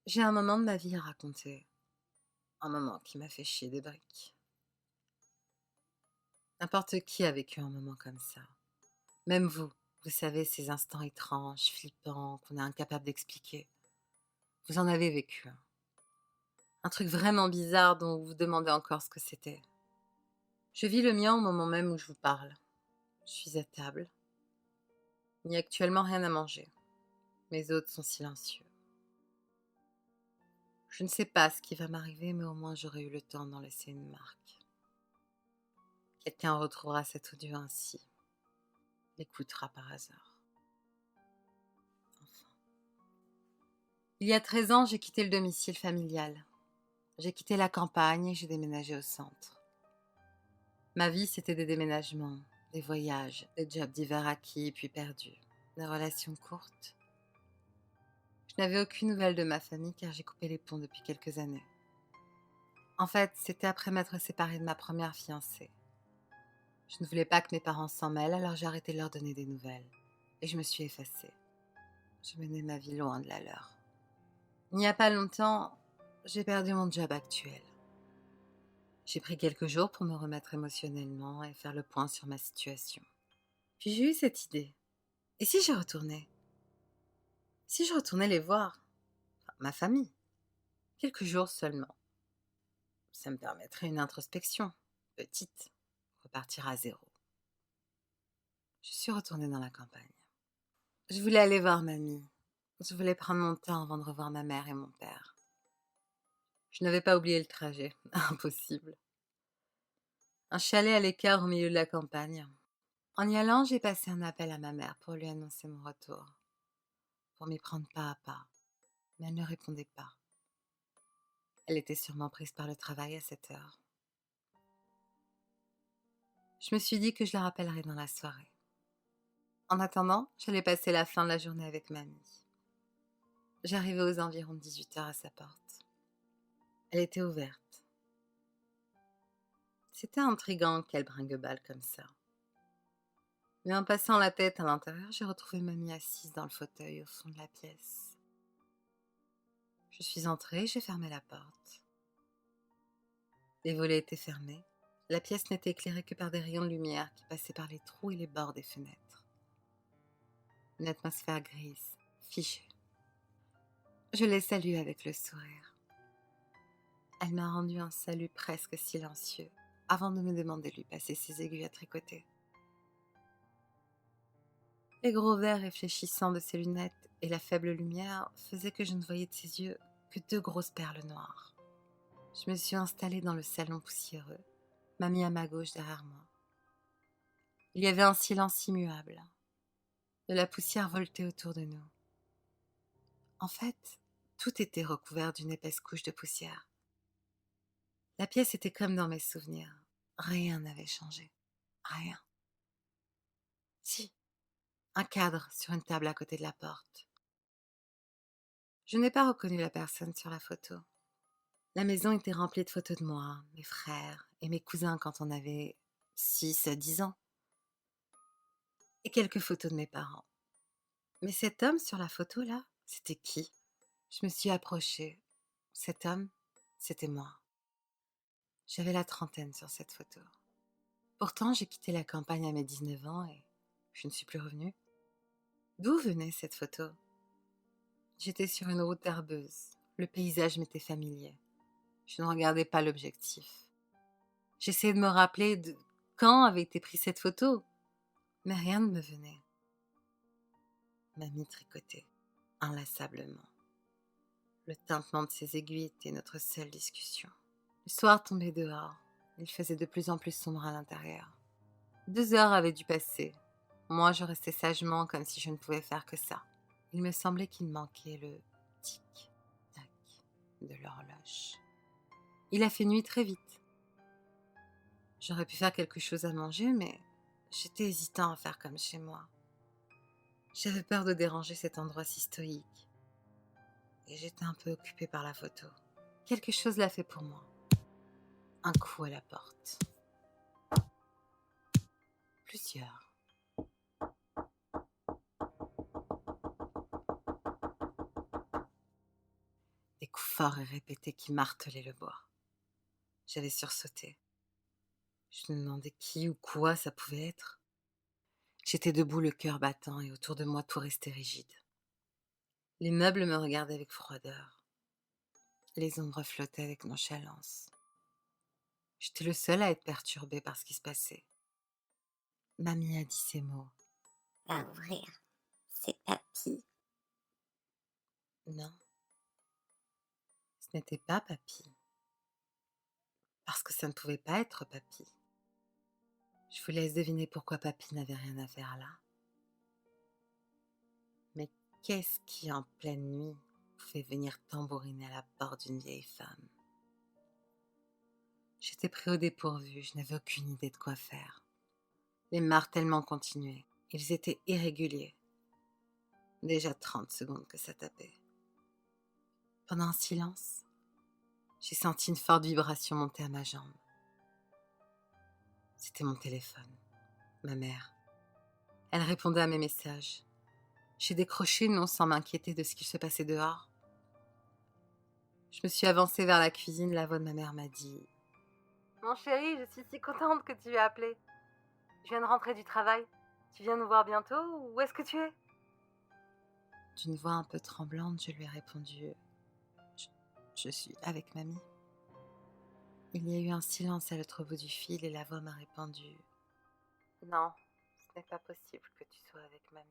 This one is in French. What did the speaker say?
J'ai un moment de ma vie à raconter, un moment qui m'a fait chier des briques. N'importe qui a vécu un moment comme ça. Même vous savez, ces instants étranges, flippants, qu'on est incapable d'expliquer. Vous en avez vécu un. Un truc vraiment bizarre dont vous vous demandez encore ce que c'était. Je vis le mien au moment même où je vous parle. Je suis à table. Il n'y a actuellement rien à manger. Mes hôtes sont silencieux. Je ne sais pas ce qui va m'arriver, mais au moins j'aurai eu le temps d'en laisser une marque. Quelqu'un retrouvera cet audio ainsi, l'écoutera par hasard. Enfin. Il y a 13 ans, j'ai quitté le domicile familial. J'ai quitté la campagne et j'ai déménagé au centre. Ma vie, c'était des déménagements, des voyages, des jobs divers acquis puis perdus, des relations courtes. Je n'avais aucune nouvelle de ma famille car j'ai coupé les ponts depuis quelques années. En fait, c'était après m'être séparée de ma première fiancée. Je ne voulais pas que mes parents s'en mêlent, alors j'ai arrêté de leur donner des nouvelles. Et je me suis effacée. Je menais ma vie loin de la leur. Il n'y a pas longtemps, j'ai perdu mon job actuel. J'ai pris quelques jours pour me remettre émotionnellement et faire le point sur ma situation. Puis j'ai eu cette idée. Et si je retournais? Si je retournais les voir? Enfin, ma famille. Quelques jours seulement. Ça me permettrait une introspection. Petite. Repartir à zéro. Je suis retournée dans la campagne. Je voulais aller voir mamie. Je voulais prendre mon temps avant de revoir ma mère et mon père. Je n'avais pas oublié le trajet. Impossible. Un chalet à l'écart au milieu de la campagne. En y allant, j'ai passé un appel à ma mère pour lui annoncer mon retour, pour m'y prendre pas à pas. Mais elle ne répondait pas. Elle était sûrement prise par le travail à cette heure. Je me suis dit que je la rappellerais dans la soirée. En attendant, j'allais passer la fin de la journée avec mamie. J'arrivais aux environs de 18 heures à sa porte. Elle était ouverte. C'était intriguant qu'elle brinque-balle comme ça. Mais en passant la tête à l'intérieur, j'ai retrouvé mamie assise dans le fauteuil au fond de la pièce. Je suis entrée, j'ai fermé la porte. Les volets étaient fermés. La pièce n'était éclairée que par des rayons de lumière qui passaient par les trous et les bords des fenêtres. Une atmosphère grise, figée. Je l'ai saluée avec le sourire. Elle m'a rendu un salut presque silencieux, avant de me demander de lui passer ses aiguilles à tricoter. Les gros verres réfléchissants de ses lunettes et la faible lumière faisaient que je ne voyais de ses yeux que deux grosses perles noires. Je me suis installée dans le salon poussiéreux, mamie à ma gauche derrière moi. Il y avait un silence immuable. De la poussière voltait autour de nous. En fait, tout était recouvert d'une épaisse couche de poussière. La pièce était comme dans mes souvenirs. Rien n'avait changé. Rien. Si, un cadre sur une table à côté de la porte. Je n'ai pas reconnu la personne sur la photo. La maison était remplie de photos de moi, mes frères et mes cousins quand on avait 6 à 10 ans. Et quelques photos de mes parents. Mais cet homme sur la photo là, c'était qui? Je me suis approchée. Cet homme, c'était moi. J'avais la trentaine sur cette photo. Pourtant, j'ai quitté la campagne à mes 19 ans et je ne suis plus revenue. D'où venait cette photo? J'étais sur une route herbeuse. Le paysage m'était familier. Je ne regardais pas l'objectif. J'essayais de me rappeler de quand avait été prise cette photo, mais rien ne me venait. Mamie tricotait, inlassablement. Le tintement de ses aiguilles était notre seule discussion. Le soir tombait dehors. Il faisait de plus en plus sombre à l'intérieur. 2 heures avaient dû passer. Moi, je restais sagement comme si je ne pouvais faire que ça. Il me semblait qu'il manquait le tic-tac de l'horloge. Il a fait nuit très vite. J'aurais pu faire quelque chose à manger, mais j'étais hésitant à faire comme chez moi. J'avais peur de déranger cet endroit si stoïque. Et j'étais un peu occupée par la photo. Quelque chose l'a fait pour moi. Un coup à la porte. Plusieurs. fort et répété qui martelait le bois. J'avais sursauté. Je me demandais qui ou quoi ça pouvait être. J'étais debout, le cœur battant, et autour de moi tout restait rigide. Les meubles me regardaient avec froideur. Les ombres flottaient avec nonchalance. J'étais le seul à être perturbé par ce qui se passait. Mamie a dit ces mots. Va ouvrir, c'est papy. Non, ce n'était pas papy. Parce que ça ne pouvait pas être papy. Je vous laisse deviner pourquoi papy n'avait rien à faire là. Mais qu'est-ce qui, en pleine nuit, pouvait venir tambouriner à la porte d'une vieille femme? J'étais pris au dépourvu, je n'avais aucune idée de quoi faire. Les martèlements continuaient. Ils étaient irréguliers. Déjà 30 secondes que ça tapait. Pendant un silence, j'ai senti une forte vibration monter à ma jambe. C'était mon téléphone, ma mère. Elle répondait à mes messages. J'ai décroché, non sans m'inquiéter de ce qui se passait dehors. Je me suis avancée vers la cuisine, la voix de ma mère m'a dit « Mon chéri, je suis si contente que tu aies appelé. Je viens de rentrer du travail. Tu viens nous voir bientôt ou où est-ce que tu es ?» D'une voix un peu tremblante, je lui ai répondu je suis avec mamie. Il y a eu un silence à l'autre bout du fil et la voix m'a répondu « Non, ce n'est pas possible que tu sois avec mamie. »